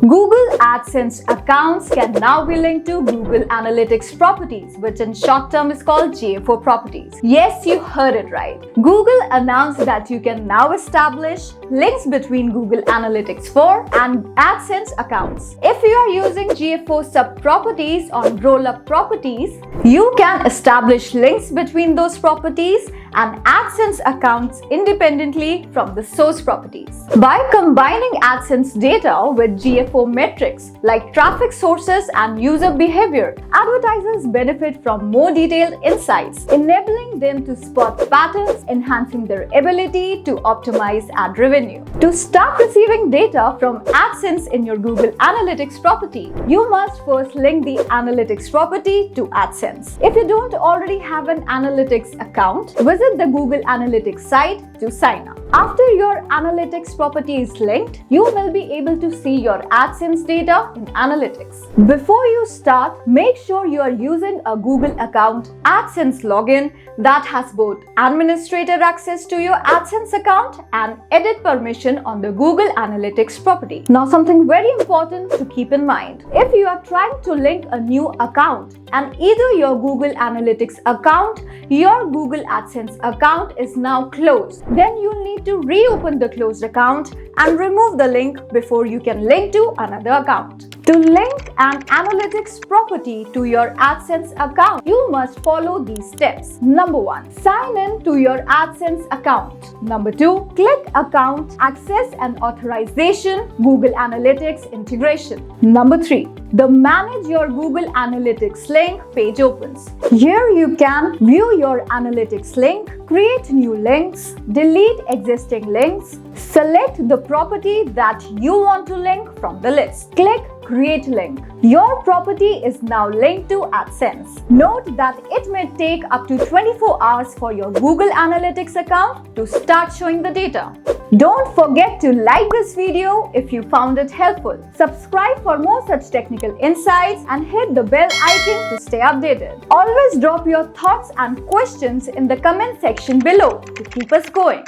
Google AdSense accounts can now be linked to Google Analytics properties, which in short term is called GA4 properties. Yes, you heard it right. Google announced that you can now establish links between Google Analytics 4 and AdSense accounts. If you are using GA4 sub-properties on roll-up properties, you can establish links between those properties and AdSense accounts independently from the source properties. By combining AdSense data with GA4 metrics like traffic sources and user behavior, advertisers benefit from more detailed insights, enabling them to spot patterns, enhancing their ability to optimize ad revenue. To start receiving data from AdSense in your Google Analytics property, you must first link the Analytics property to AdSense. If you don't already have an Analytics account, visit the Google Analytics site to sign up. After your Analytics property is linked, you will be able to see your AdSense data in Analytics. Before you start, make sure you are using a Google account AdSense login that has both administrator access to your AdSense account and edit permission on the Google Analytics property. Now, something very important to keep in mind. If you are trying to link a new account and either your Google Analytics account, your Google AdSense account is now closed, then you'll need to reopen the closed account and remove the link before you can link to another account. To link an Analytics property to your AdSense account, you must follow these steps. Number 1, sign in to your AdSense account. Number 2, click Account, Access and Authorization, Google Analytics integration. Number 3, the Manage Your Google Analytics link page opens. Here you can view your Analytics link, create new links, delete existing links, select the property that you want to link from the list. Click Create Link. Your property is now linked to AdSense. Note that it may take up to 24 hours for your Google Analytics account to start showing the data. Don't forget to like this video if you found it helpful. Subscribe for more such technical insights and hit the bell icon to stay updated. Always drop your thoughts and questions in the comment section below to keep us going.